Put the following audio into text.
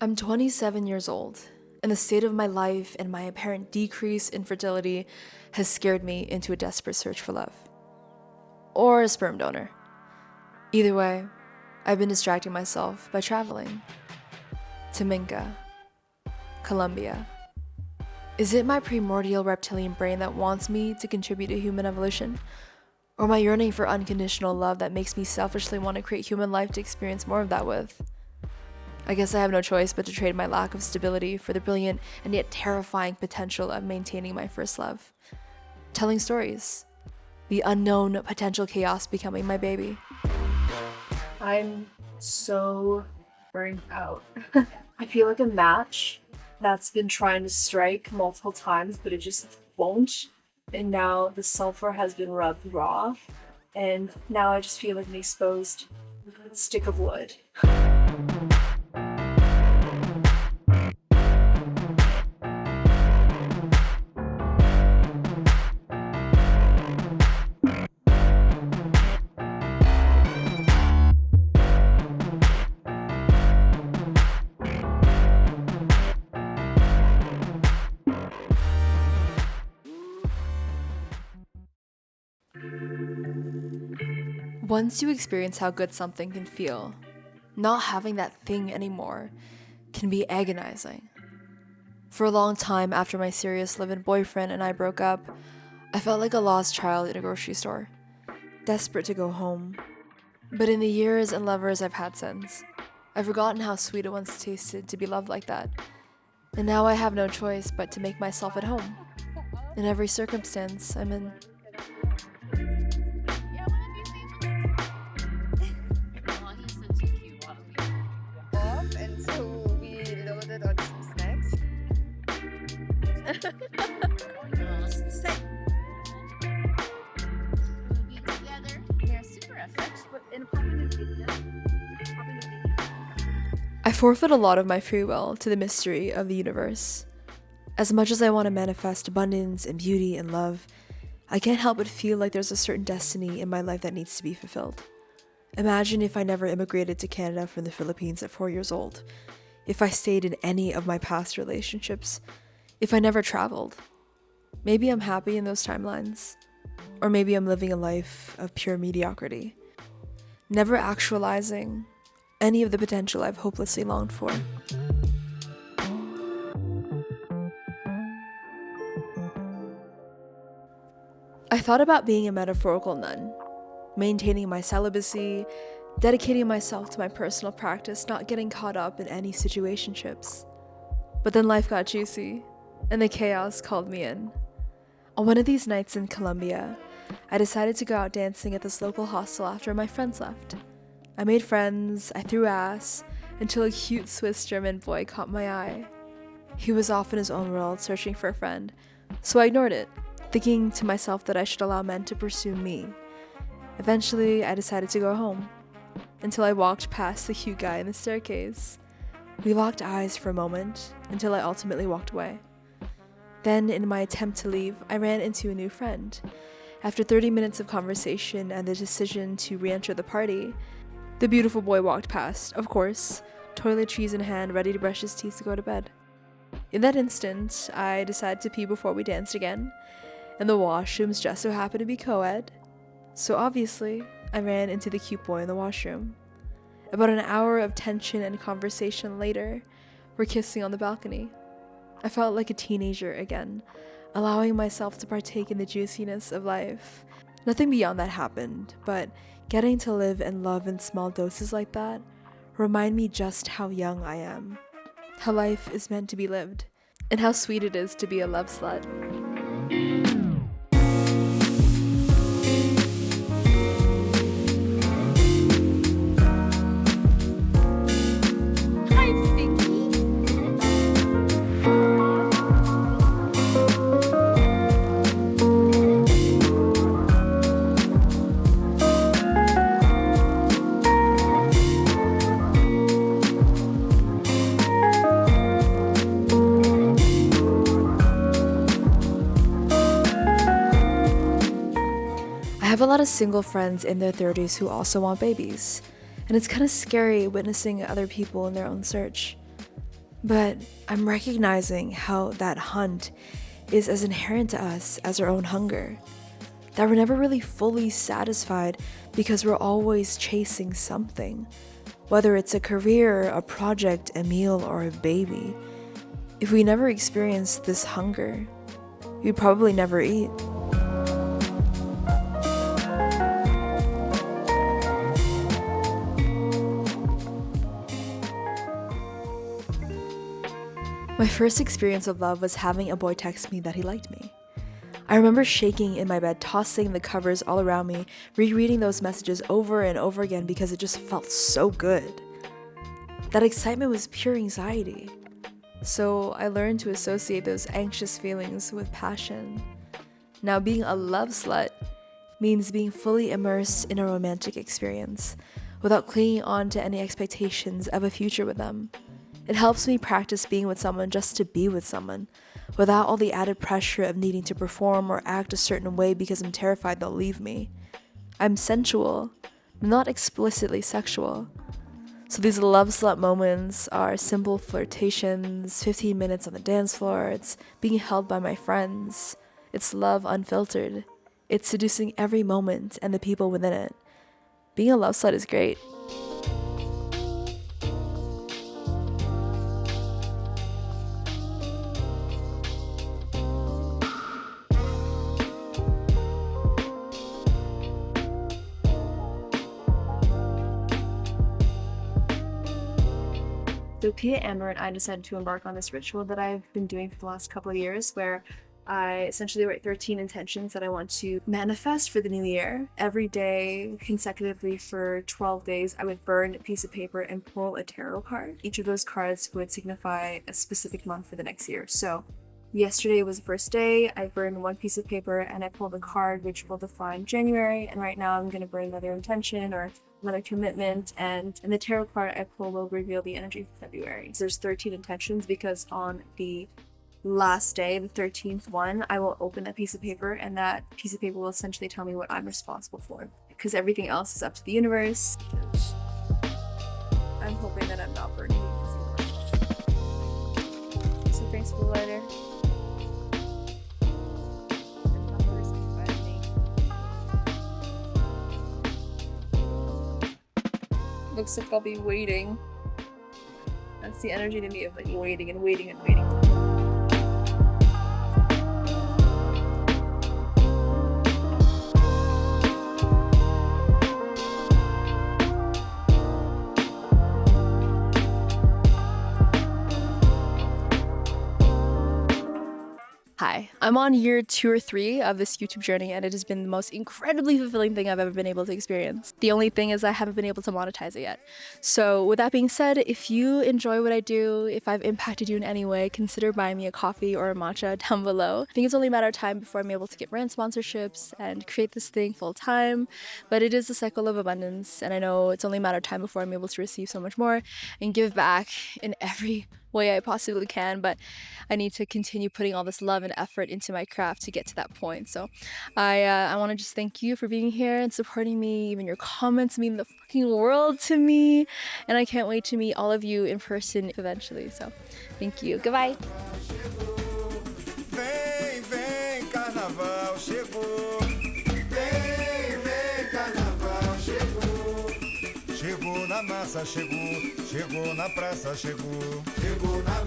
I'm 27 years old, and the state of my life and my apparent decrease in fertility has scared me into a desperate search for love. Or a sperm donor. Either way, I've been distracting myself by traveling to Minca, Colombia. Is it my primordial reptilian brain that wants me to contribute to human evolution? Or my yearning for unconditional love that makes me selfishly want to create human life to experience more of that with? I guess I have no choice but to trade my lack of stability for the brilliant and yet terrifying potential of maintaining my first love. Telling stories. The unknown potential chaos becoming my baby. I'm so burnt out. I feel like a match that's been trying to strike multiple times, but it just won't. And now the sulfur has been rubbed raw, and now I just feel like an exposed stick of wood. Once you experience how good something can feel, not having that thing anymore can be agonizing. For a long time after my serious live-in boyfriend and I broke up, I felt like a lost child in a grocery store, desperate to go home. But in the years and lovers I've had since, I've forgotten how sweet it once tasted to be loved like that. And now I have no choice but to make myself at home, in every circumstance I'm in. Off, and so we loaded on some snacks. Set. We'll be together. We are super affectionate. And popping a video. I forfeit a lot of my free will to the mystery of the universe. As much as I want to manifest abundance and beauty and love, I can't help but feel like there's a certain destiny in my life that needs to be fulfilled. Imagine if I never immigrated to Canada from the Philippines at 4 years old, if I stayed in any of my past relationships, if I never traveled. Maybe I'm happy in those timelines, or maybe I'm living a life of pure mediocrity, never actualizing any of the potential I've hopelessly longed for. I thought about being a metaphorical nun, maintaining my celibacy, dedicating myself to my personal practice, not getting caught up in any situationships. But then life got juicy, and the chaos called me in. On one of these nights in Colombia, I decided to go out dancing at this local hostel after my friends left. I made friends, I threw ass, until a cute Swiss German boy caught my eye. He was off in his own world searching for a friend, so I ignored it, thinking to myself that I should allow men to pursue me. Eventually, I decided to go home, until I walked past the cute guy in the staircase. We locked eyes for a moment, until I ultimately walked away. Then, in my attempt to leave, I ran into a new friend. After 30 minutes of conversation and the decision to re-enter the party, the beautiful boy walked past, of course, toiletries in hand, ready to brush his teeth to go to bed. In that instant, I decided to pee before we danced again, and the washrooms just so happened to be co-ed. So obviously, I ran into the cute boy in the washroom. About an hour of tension and conversation later, we're kissing on the balcony. I felt like a teenager again, allowing myself to partake in the juiciness of life. Nothing beyond that happened, but getting to live and love in small doses like that remind me just how young I am, how life is meant to be lived, and how sweet it is to be a love slut. Hi, Sticky. I have a lot of single friends in their 30s who also want babies, and it's kind of scary witnessing other people in their own search. But I'm recognizing how that hunt is as inherent to us as our own hunger. That we're never really fully satisfied because we're always chasing something. Whether it's a career, a project, a meal, or a baby. If we never experience this hunger, we'd probably never eat. My first experience of love was having a boy text me that he liked me. I remember shaking in my bed, tossing the covers all around me, rereading those messages over and over again because it just felt so good. That excitement was pure anxiety. So I learned to associate those anxious feelings with passion. Now, being a love slut means being fully immersed in a romantic experience without clinging on to any expectations of a future with them. It helps me practice being with someone just to be with someone, without all the added pressure of needing to perform or act a certain way because I'm terrified they'll leave me. I'm sensual, not explicitly sexual. So these love slut moments are simple flirtations, 15 minutes on the dance floor, it's being held by my friends, it's love unfiltered, it's seducing every moment and the people within it. Being a love slut is great. So Pia, Amber, and I decided to embark on this ritual that I've been doing for the last couple of years where I essentially write 13 intentions that I want to manifest for the new year. Every day, consecutively for 12 days, I would burn a piece of paper and pull a tarot card. Each of those cards would signify a specific month for the next year. So yesterday was the first day. I burned one piece of paper and I pulled a card which will define January. And right now I'm going to burn another intention or another commitment, and in the tarot card I pull will reveal the energy for February. So there's 13 intentions because on the last day, the 13th one, I will open that piece of paper and that piece of paper will essentially tell me what I'm responsible for, because everything else is up to the universe. I'm hoping that I'm not burning anything. So thanks for the lighter. Looks like I'll be waiting. That's the energy to me of like waiting and waiting and waiting. Hi, I'm on year 2 or 3 of this YouTube journey and it has been the most incredibly fulfilling thing I've ever been able to experience. The only thing is I haven't been able to monetize it yet. So with that being said, if you enjoy what I do, if I've impacted you in any way, consider buying me a coffee or a matcha down below. I think it's only a matter of time before I'm able to get brand sponsorships and create this thing full time, but it is a cycle of abundance and I know it's only a matter of time before I'm able to receive so much more and give back in every way I possibly can, but I need to continue putting all this love and effort into my craft to get to that point. So I want to just thank you for being here and supporting me. Even your comments mean the fucking world to me, and I can't wait to meet all of you in person eventually. So thank you. Goodbye. Vem, vem, carnaval chegou. Vem, vem, carnaval chegou. Chegou na massa, chegou. Chegou na praça, chegou. Chegou na